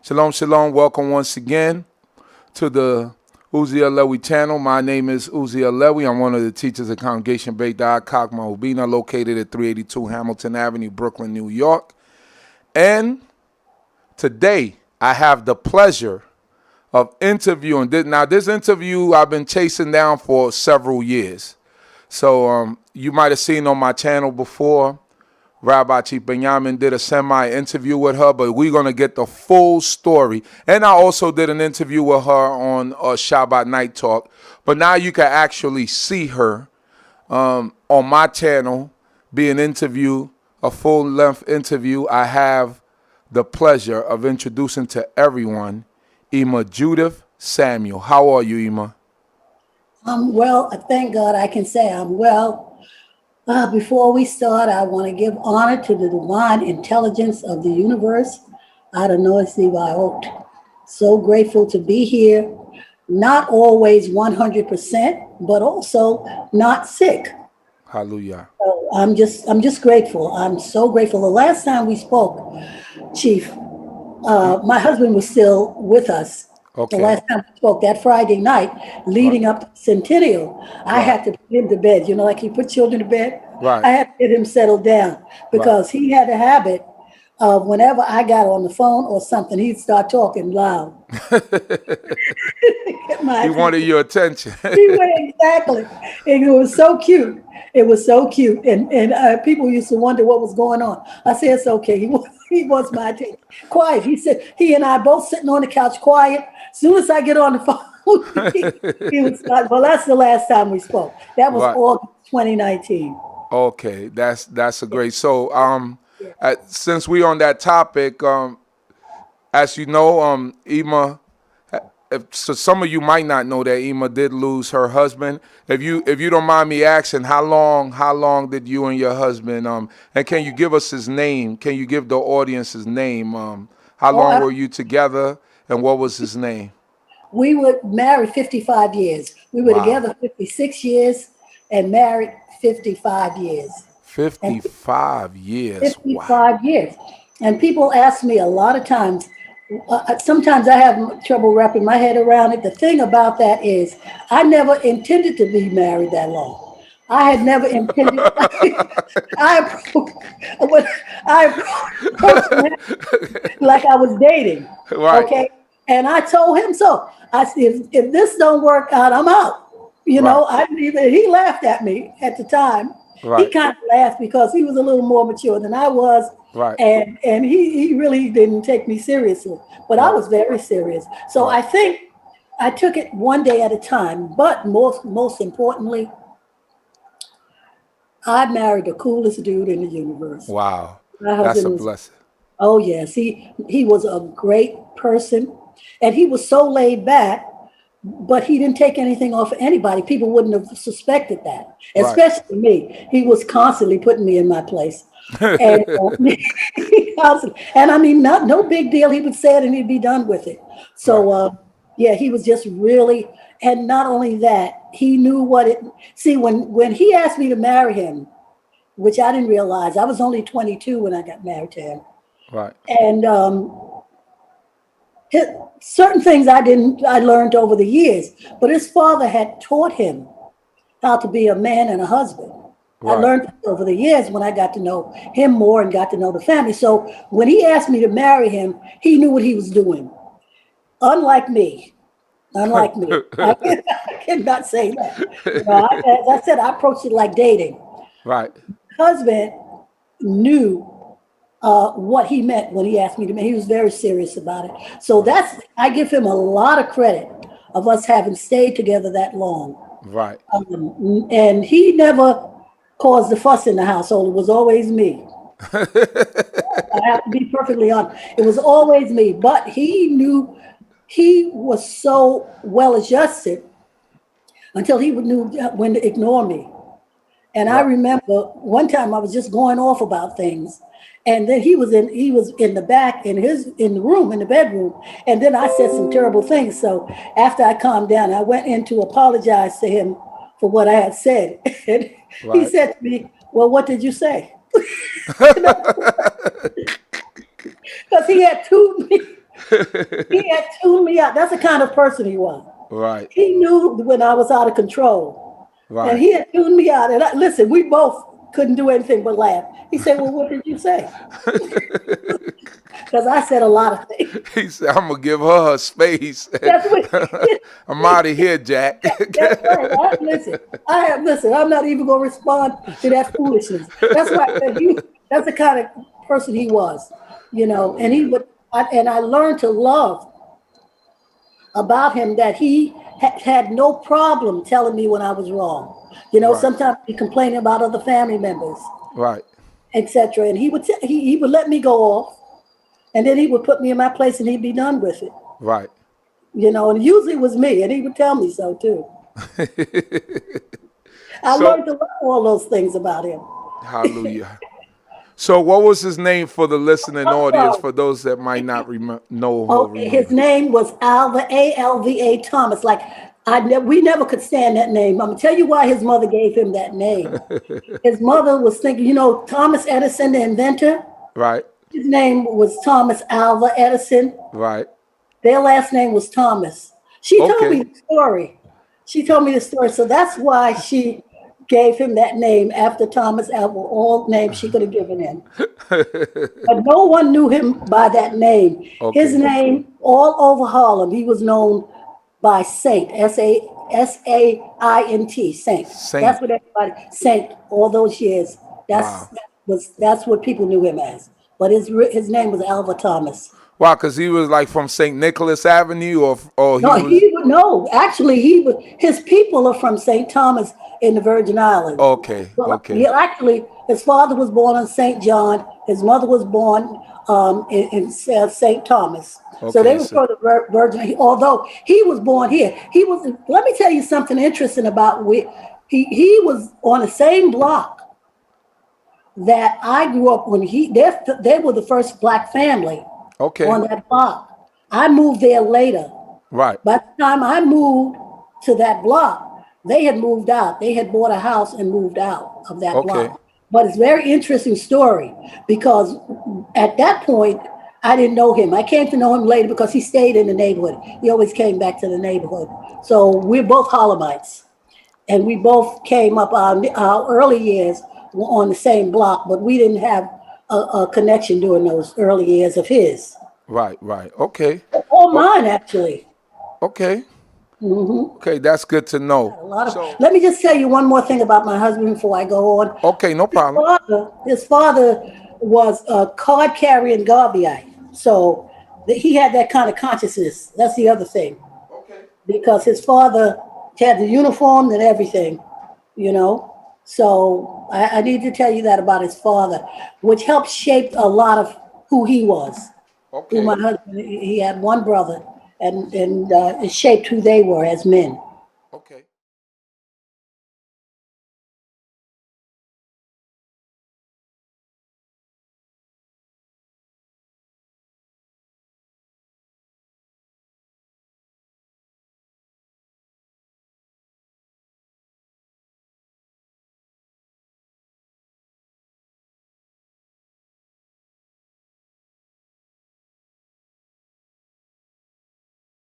Shalom, shalom. Welcome once again to the Uzi Alewi channel. My name is Uzi Alewi. I'm one of the teachers at Congregation Beit Chokmah Ubina, located at 382 Hamilton Avenue, Brooklyn, New York. And today I have the pleasure of interviewing. Now, this interview I've been chasing down for several years. So you might have seen on my channel before, Rabbi Chief Benjamin did a semi-interview with her, but we're going to get the full story. And I also did an interview with her on Shabbat Night Talk. But now you can actually see her on my channel being interviewed, a full-length interview. I have the pleasure of introducing to everyone Emah Yehudit Samuel. How are you, Emah? I'm well. Thank God I can say I'm well. Before we start, I want to give honor to the divine intelligence of the universe. So grateful to be here. Not always 100%, but also not sick. Hallelujah. So I'm just grateful. I'm so grateful. The last time we spoke, Chief, my husband was still with us. Okay. The last time we spoke, that Friday night, leading up to Centennial, I had to put him to bed. You know, like he put children to bed? Right. I had to get him settled down because he had a habit of whenever I got on the phone or something, he'd start talking loud. He wanted your attention. Exactly. And it was so cute. It was so cute. And people used to wonder what was going on. I said, it's okay. He wants my attention. Quiet. He said, he and I both sitting on the couch quiet. As soon as I get on the phone, he would start. Well, that's the last time we spoke. That was August 2019. Okay. That's a great. So since we on that topic, as you know, Emah, so some of you might not know that Emah did lose her husband. If you don't mind me asking, how long did you and your husband and can you give us his name? Can you give the audience his name? How long were you together and what was his name? We were married 55 years. We were together 56 years and married 55 years. 55 years. 55 years. And people ask me a lot of times, sometimes I have trouble wrapping my head around it. The thing about that is I never intended to be married that long. I had never intended. I approached him like I was dating. Right. Okay. And I told him so. I said, if this don't work out, I'm out. You know, I didn't even, he laughed at me at the time. He kind of laughed because he was a little more mature than I was. Right. And he really didn't take me seriously, but I was very serious. So I think I took it one day at a time, but most importantly, I married the coolest dude in the universe. Wow. That's a blessing. Oh yes. He was a great person and he was so laid back, but he didn't take anything off of anybody. People wouldn't have suspected that, especially me. He was constantly putting me in my place. And, and I mean, no big deal. He would say it and he'd be done with it. So, he was just really, and not only that, he knew what it, see, when he asked me to marry him, which I didn't realize, I was only 22 when I got married to him. Right. And certain things I learned over the years, but his father had taught him how to be a man and a husband. I learned over the years when I got to know him more and got to know the family. So when he asked me to marry him, he knew what he was doing. Unlike me. I cannot say that. You know, as I said, I approached it like dating. Right. Husband knew what he meant when he asked me to marry. He was very serious about it. So I give him a lot of credit of us having stayed together that long. Right. And he never caused the fuss in the household. It was always me. I have to be perfectly honest. It was always me. But he knew he was so well adjusted until he knew when to ignore me. And I remember one time I was just going off about things. And then he was in the back in the bedroom. And then I said some terrible things. So after I calmed down, I went in to apologize to him for what I had said. And he said to me, well, what did you say? Because he had He had tuned me out. That's the kind of person he was. Right. He knew when I was out of control. Right. And he had tuned me out. And listen, we both couldn't do anything but laugh. He said, well, what did you say? Because I said a lot of things. He said, I'm going to give her space. That's what I'm out of here, Jack. That's right. Listen, I'm not even going to respond to that foolishness. That's right. That's the kind of person he was, and and I learned to love about him that he had no problem telling me when I was wrong. Right. Sometimes he complaining about other family members, Right. etc. And he would let me go off, and then he would put me in my place, and he'd be done with it. Right. And usually it was me, and he would tell me so too. I learned to love all those things about him. Hallelujah. So what was his name for the listening audience, for those that might not know? Okay, his name was Alva, A-L-V-A Thomas. We never could stand that name. I'm going to tell you why his mother gave him that name. His mother was thinking, Thomas Edison, the inventor. Right. His name was Thomas Alva Edison. Right. Their last name was Thomas. She told me the story. So that's why she gave him that name after Thomas Alva, all names she could have given him. But no one knew him by that name. Okay. His name, all over Harlem, he was known by Saint, S-A-I-N-T, Saint. That's what everybody, Saint, all those years. That's what people knew him as. But his name was Alva Thomas. Wow, because he was from St. Nicholas Avenue, or Actually, his people are from St. Thomas in the Virgin Islands. Okay. Actually, his father was born in St. John. His mother was born in St. Thomas. Okay, so they were from the Virgin. Although he was born here, let me tell you something interesting about he was on the same block that I grew up when they were the first Black family. Okay. On that block. I moved there later. Right. By the time I moved to that block, they had moved out. They had bought a house and moved out of that block. But it's a very interesting story because at that point, I didn't know him. I came to know him later because he stayed in the neighborhood. He always came back to the neighborhood. So we're both Harlemites. And we both came up our early years on the same block, but we didn't have a connection during those early years of his. Right. Okay. Or mine, actually. Okay. Mm-hmm. Okay, that's good to know. Let me just tell you one more thing about my husband before I go on. Okay, no problem. His father was a card-carrying Garveyite, so he had that kind of consciousness. That's the other thing. Okay. Because his father had the uniform and everything, So I need to tell you that about his father, which helped shape a lot of who he was. Okay. My husband, he had one brother, and it shaped who they were as men. Okay.